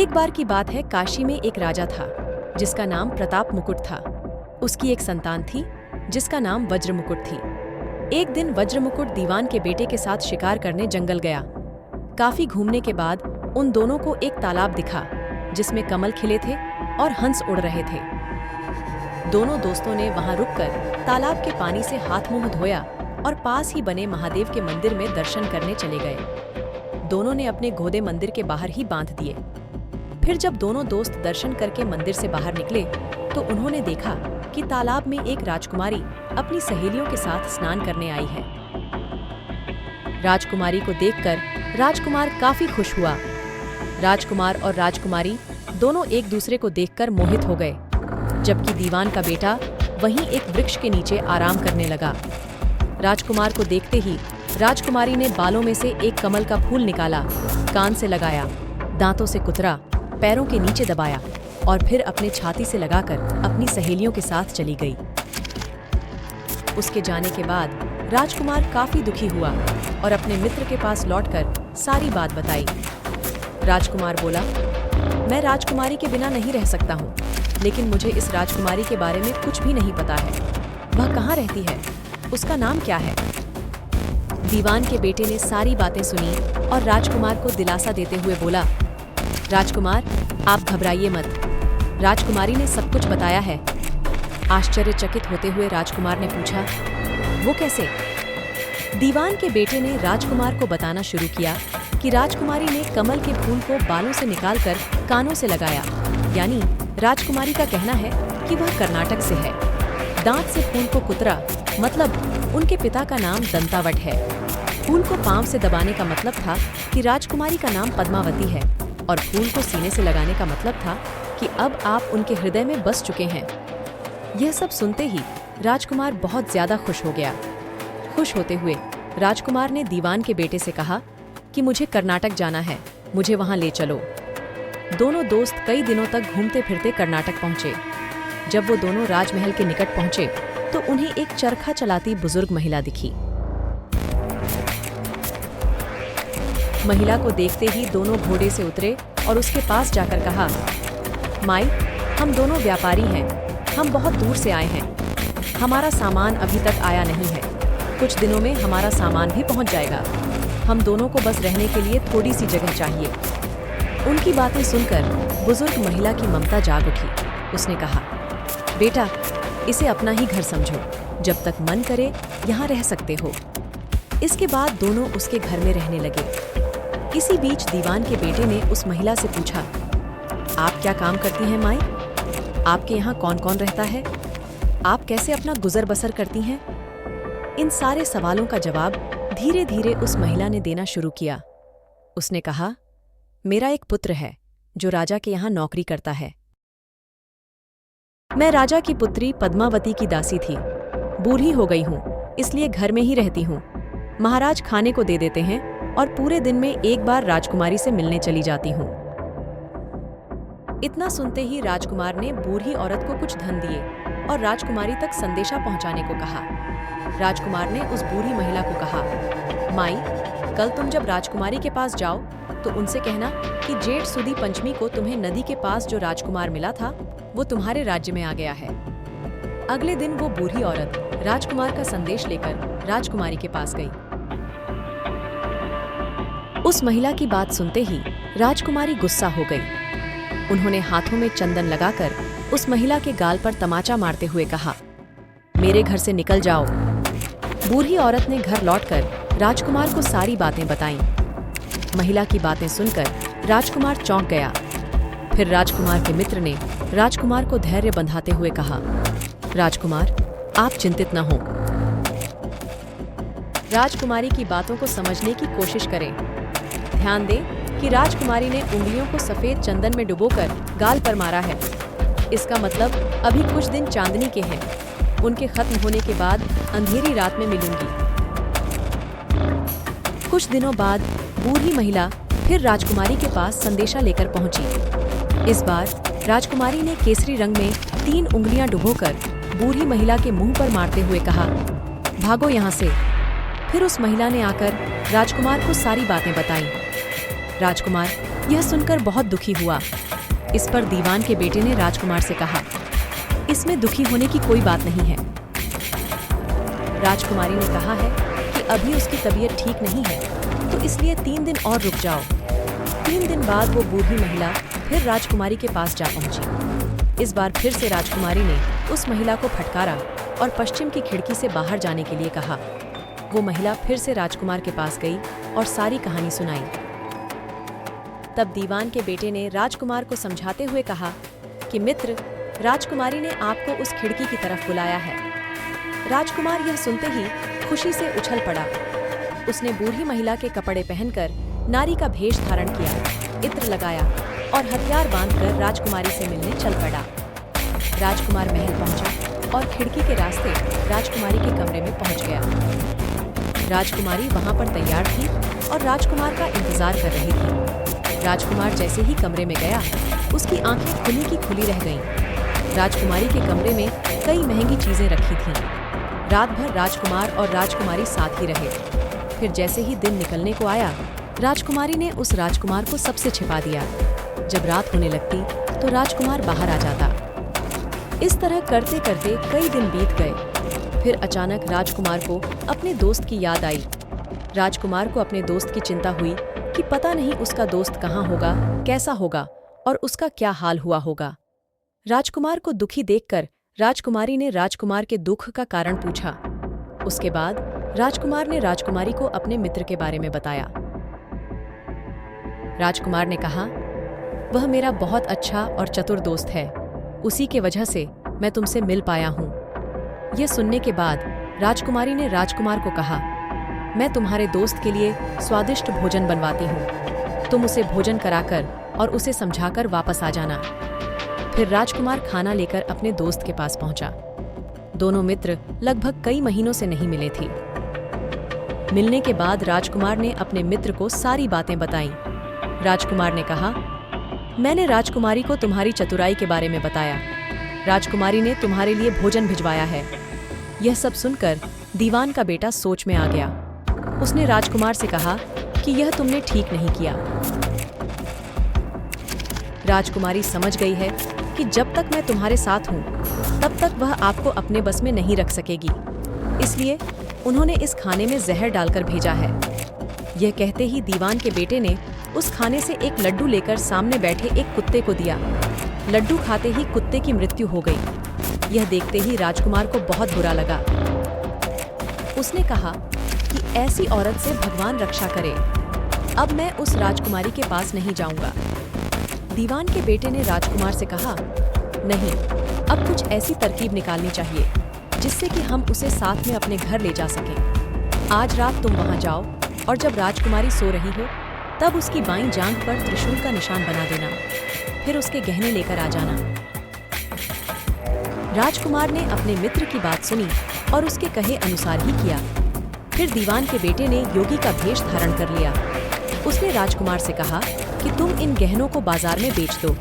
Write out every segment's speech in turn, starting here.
एक बार की बात है, काशी में एक राजा था जिसका नाम प्रताप मुकुट था। उसकी एक संतान थी जिसका नाम वज्र मुकुट थी। एक दिन वज्र मुकुट दीवान के बेटे के साथ शिकार करने जंगल गया। काफी घूमने के बाद उन दोनों को एक तालाब दिखा जिसमें कमल खिले थे और हंस उड़ रहे थे। दोनों दोस्तों ने वहां रुककर तालाब के पानी से हाथ मुंह धोया और पास ही बने महादेव के मंदिर में दर्शन करने चले गए। दोनों ने अपने घोड़े मंदिर के बाहर ही बांध दिए। फिर जब दोनों दोस्त दर्शन करके मंदिर से बाहर निकले तो उन्होंने देखा कि तालाब में एक राजकुमारी अपनी सहेलियों के साथ स्नान करने आई है। राजकुमारी को देखकर राजकुमार काफी खुश हुआ। राजकुमार और राजकुमारी दोनों एक दूसरे को देखकर मोहित हो गए, जबकि दीवान का बेटा वहीं एक वृक्ष के नीचे आराम करने लगा। राजकुमार को देखते ही राजकुमारी ने बालों में से एक कमल का फूल निकाला, कान से लगाया, दांतों से कुतरा, पैरों के नीचे दबाया और फिर अपने छाती से लगाकर अपनी सहेलियों के साथ चली गई। उसके जाने के बाद राजकुमार काफी दुखी हुआ और अपने मित्र के पास लौटकर सारी बात बताई। राजकुमार बोला, मैं राजकुमारी के बिना नहीं रह सकता हूँ, लेकिन मुझे इस राजकुमारी के बारे में कुछ भी नहीं पता है। वह कहाँ रहती है? उसका नाम क्या है? दीवान के बेटे ने सारी बातें सुनी और राजकुमार को दिलासा देते हुए बोला, राजकुमार, आप घबराइए मत। राजकुमारी ने सब कुछ बताया है। आश्चर्यचकित होते हुए राजकुमार ने पूछा, वो कैसे? दीवान के बेटे ने राजकुमार को बताना शुरू किया कि राजकुमारी ने कमल के फूल को बालों से निकालकर कानों से लगाया। यानी राजकुमारी का कहना है कि वह कर्नाटक से है। दांत से फूल को कुतरा, मतलब उनके पिता का नाम दंतावट है। फूल को पांव से दबाने का मतलब था कि राजकुमारी का नाम पद्मावती है, और फूल को सीने से लगाने का मतलब था कि अब आप उनके हृदय में बस चुके हैं। यह सब सुनते ही राजकुमार बहुत ज्यादा खुश हो गया। खुश होते हुए राजकुमार ने दीवान के बेटे से कहा कि मुझे कर्नाटक जाना है, मुझे वहां ले चलो। दोनों दोस्त कई दिनों तक घूमते फिरते कर्नाटक पहुंचे। जब वो दोनों राजमहल के निकट पहुंचे तो उन्हें एक चरखा चलाती बुजुर्ग महिला दिखी। महिला को देखते ही दोनों घोड़े से उतरे और उसके पास जाकर कहा, माई, हम दोनों व्यापारी हैं, हम बहुत दूर से आए हैं। हमारा सामान अभी तक आया नहीं है। कुछ दिनों में हमारा सामान भी पहुंच जाएगा। हम दोनों को बस रहने के लिए थोड़ी सी जगह चाहिए। उनकी बातें सुनकर बुजुर्ग महिला की ममता जाग उठी। उसने कहा, बेटा, इसे अपना ही घर समझो, जब तक मन करे यहाँ रह सकते हो। इसके बाद दोनों उसके घर में रहने लगे। इसी बीच दीवान के बेटे ने उस महिला से पूछा, आप क्या काम करती हैं माई? आपके यहाँ कौन कौन रहता है? आप कैसे अपना गुजर बसर करती हैं? इन सारे सवालों का जवाब धीरे धीरे उस महिला ने देना शुरू किया। उसने कहा, मेरा एक पुत्र है जो राजा के यहाँ नौकरी करता है। मैं राजा की पुत्री पद्मावती की दासी थी। बूढ़ी हो गई हूँ, इसलिए घर में ही रहती हूँ। महाराज खाने को दे देते हैं और पूरे दिन में एक बार राजकुमारी से मिलने चली जाती हूँ। इतना सुनते ही राजकुमार ने बूढ़ी औरत को कुछ धन दिए और राजकुमारी तक संदेशा पहुंचाने को कहा। राजकुमार ने उस बूढ़ी महिला को कहा, माई, कल तुम जब राजकुमारी के पास जाओ तो उनसे कहना कि जेठ सुदी पंचमी को तुम्हें नदी के पास जो राजकुमार मिला था वो तुम्हारे राज्य में आ गया है। अगले दिन वो बूढ़ी औरत राजकुमार का संदेश लेकर राजकुमारी के पास गई। उस महिला की बात सुनते ही राजकुमारी गुस्सा हो गई। उन्होंने हाथों में चंदन लगाकर उस महिला के गाल पर तमाचा मारते हुए कहा, मेरे घर से निकल जाओ। बूढ़ी औरत ने घर लौटकर राजकुमार को सारी बातें बताईं। महिला की बातें सुनकर राजकुमार चौंक गया। फिर राजकुमार के मित्र ने राजकुमार को धैर्य बंधाते हुए कहा, राजकुमार, आप चिंतित न हो। राजकुमारी की बातों को समझने की कोशिश करें। ध्यान दें कि राजकुमारी ने उंगलियों को सफेद चंदन में डुबोकर गाल पर मारा है। इसका मतलब अभी कुछ दिन चांदनी के हैं। उनके खत्म होने के बाद अंधेरी रात में मिलूंगी। कुछ दिनों बाद बूढ़ी महिला फिर राजकुमारी के पास संदेशा लेकर पहुंची। इस बार राजकुमारी ने केसरी रंग में 3 उंगलियां डुबोकर बूढ़ी महिला के मुंह पर मारते हुए कहा, भागो यहाँ से। फिर उस महिला ने आकर राजकुमार को सारी बातें बताईं। राजकुमार, यह सुनकर बहुत दुखी हुआ। इस पर दीवान के बेटे ने राजकुमार से कहा, इसमें दुखी होने की कोई बात नहीं है। राजकुमारी ने कहा है कि अभी उसकी तबीयत ठीक नहीं है, तो इसलिए 3 दिन और रुक जाओ। 3 दिन बाद वो बूढ़ी महिला फिर राजकुमारी के पास जा पहुंची। इस बार फिर से राजकुमारी ने उस महिला को फटकारा और पश्चिम की खिड़की से बाहर जाने के लिए कहा। वो महिला फिर से राजकुमार के पास गई और सारी कहानी सुनाई। तब दीवान के बेटे ने राजकुमार को समझाते हुए कहा कि मित्र, राजकुमारी ने आपको उस खिड़की की तरफ बुलाया है। राजकुमार यह सुनते ही खुशी से उछल पड़ा। उसने बूढ़ी महिला के कपड़े पहनकर नारी का भेष धारण किया, इत्र लगाया और हथियार बांधकर राजकुमारी से मिलने चल पड़ा। राजकुमार महल पहुंचा और खिड़की के रास्ते राजकुमारी के कमरे में पहुंच गया। राजकुमारी वहां पर तैयार थी और राजकुमार का इंतजार कर रही थी। राजकुमार जैसे ही कमरे में गया, उसकी आंखें खुली की खुली रह गईं। राजकुमारी के कमरे में कई महंगी चीजें रखी थीं। रात भर राजकुमार और राजकुमारी साथ ही रहे। फिर जैसे ही दिन निकलने को आया, राजकुमारी ने उस राजकुमार को सबसे छिपा दिया। जब रात होने लगती तो राजकुमार बाहर आ जाता। इस तरह करते करते कई दिन बीत गए। फिर अचानक राजकुमार को अपने दोस्त की याद आई। राजकुमार को अपने दोस्त की चिंता हुई कि पता नहीं उसका दोस्त कहाँ होगा, कैसा होगा और उसका क्या हाल हुआ होगा। राजकुमार को दुखी देखकर राजकुमारी ने राजकुमार के दुख का कारण पूछा। उसके बाद राजकुमार ने राजकुमारी को अपने मित्र के बारे में बताया। राजकुमार ने कहा, वह मेरा बहुत अच्छा और चतुर दोस्त है, उसी के वजह से मैं तुमसे मिल पाया हूँ। यह सुनने के बाद राजकुमारी ने राजकुमार को कहा, मैं तुम्हारे दोस्त के लिए स्वादिष्ट भोजन बनवाती हूँ, तुम उसे भोजन कराकर और उसे समझाकर वापस आ जाना। फिर राजकुमार खाना लेकर अपने दोस्त के पास पहुंचा। दोनों मित्र लगभग कई महीनों से नहीं मिले थे। मिलने के बाद राजकुमार ने अपने मित्र को सारी बातें बताईं। राजकुमार ने कहा, मैंने राजकुमारी को तुम्हारी चतुराई के बारे में बताया। राजकुमारी ने तुम्हारे लिए भोजन भिजवाया है। यह सब सुनकर दीवान का बेटा सोच में आ गया। उसने राजकुमार से कहा कि यह तुमने ठीक नहीं किया। राजकुमारी समझ गई है कि जब तक मैं तुम्हारे साथ हूँ, तब तक वह आपको अपने बस में नहीं रख सकेगी। इसलिए उन्होंने इस खाने में जहर डालकर भेजा है। यह कहते ही दीवान के बेटे ने उस खाने से एक लड्डू लेकर सामने बैठे एक कुत्ते को दिया। लड्डू खाते ही कुत्ते की मृत्यु हो गई। यह देखते ही राजकुमार को बहुत बुरा लगा। उसने कहा कि ऐसी औरत से भगवान रक्षा करे। अब मैं उस राजकुमारी के पास नहीं जाऊंगा। दीवान के बेटे ने राजकुमार से कहा, नहीं, अब कुछ ऐसी तरकीब निकालनी चाहिए जिससे कि हम उसे साथ में अपने घर ले जा सकें। आज रात तुम वहां जाओ और जब राजकुमारी सो रही हो, तब उसकी बाईं जांघ पर त्रिशूल का निशान बना देना। फिर उसके गहने लेकर आ जाना। राजकुमार ने अपने मित्र की बात सुनी और उसके कहे अनुसार ही किया। फिर दीवान के बेटे ने योगी का भेष धारण कर लिया। उसने राजकुमार से कहा कि तुम इन गहनों को बाजार में बेच दो।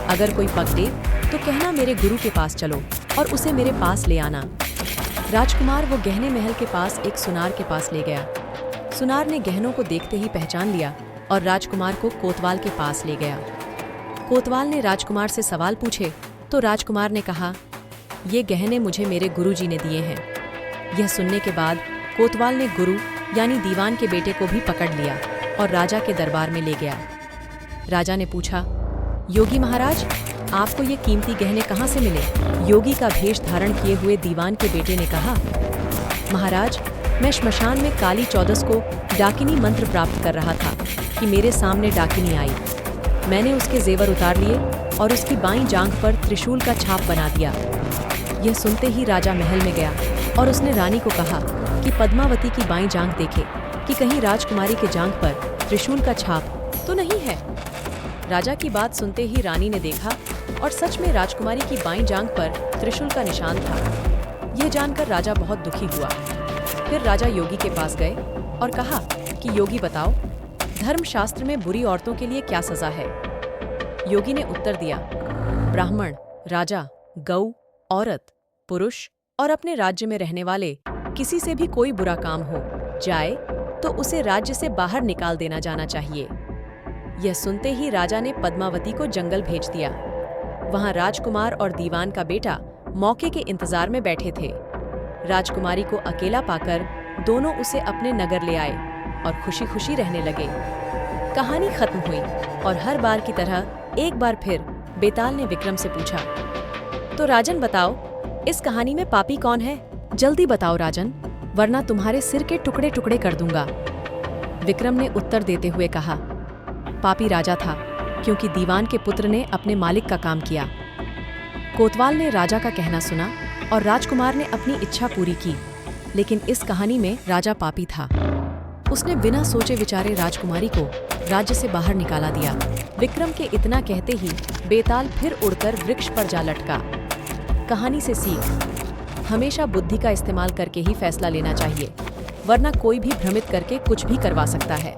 अगर कोई पकड़े तो कहना मेरे गुरु के पास चलो और उसे मेरे पास ले आना। राजकुमार वो गहने महल के पास एक सुनार के पास ले गया। सुनार ने गहनों को देखते ही पहचान लिया और राजकुमार को कोतवाल के पास ले गया। कोतवाल ने राजकुमार से सवाल पूछे तो राजकुमार ने कहा, ये गहने मुझे मेरे गुरुजी ने दिए हैं। यह सुनने के बाद कोतवाल ने गुरु यानी दीवान के बेटे को भी पकड़ लिया और राजा के दरबार में ले गया। राजा ने पूछा, योगी महाराज, आपको ये कीमती गहने कहाँ से मिले? योगी का भेष धारण किए हुए दीवान के बेटे ने कहा, महाराज, मैं श्मशान में काली चौदस को डाकिनी मंत्र प्राप्त कर रहा था कि मेरे सामने डाकिनी आई। मैंने उसके जेवर उतार लिए और उसकी बाईं जांघ पर त्रिशूल का छाप बना दिया। यह सुनते ही राजा महल में गया और उसने रानी को कहा कि पद्मावती की बाईं जांघ देखे कि कहीं राजकुमारी के जांघ पर त्रिशूल का छाप तो नहीं है। राजा की बात सुनते ही रानी ने देखा और सच में राजकुमारी की बाईं जांघ पर त्रिशूल का निशान था। यह जानकर राजा बहुत दुखी हुआ। फिर राजा योगी के पास गए और कहा कि योगी बताओ, धर्मशास्त्र में बुरी औरतों के लिए क्या सजा है? योगी ने उत्तर दिया, ब्राह्मण, राजा, गऊ, औरत, पुरुष और अपने राज्य में रहने वाले किसी से भी कोई बुरा काम हो जाए तो उसे राज्य से बाहर निकाल देना जाना चाहिए। यह सुनते ही राजा ने पद्मावती को जंगल भेज दिया। वहां राजकुमार और दीवान का बेटा मौके के इंतजार में बैठे थे। राजकुमारी को अकेला पाकर दोनों उसे अपने नगर ले आए और खुशी खुशी रहने लगे। कहानी खत्म हुई और हर बार की तरह एक बार फिर बेताल ने विक्रम से पूछा, तो राजन बताओ, इस कहानी में पापी कौन है? जल्दी बताओ राजन, वरना तुम्हारे सिर के टुकड़े टुकड़े कर दूंगा। विक्रम ने उत्तर देते हुए कहा, पापी राजा था, क्योंकि दीवान के पुत्र ने अपने मालिक का काम किया। कोतवाल ने राजा का कहना सुना और राजकुमार ने अपनी इच्छा पूरी की, लेकिन इस कहानी में राजा पापी था। उसने बिना सोचे विचारे राजकुमारी को राज्य से बाहर निकाला दिया। विक्रम के इतना कहते ही बेताल फिर उड़कर वृक्ष पर जा लटका। कहानी से सीख, हमेशा बुद्धि का इस्तेमाल करके ही फैसला लेना चाहिए, वरना कोई भी भ्रमित करके कुछ भी करवा सकता है।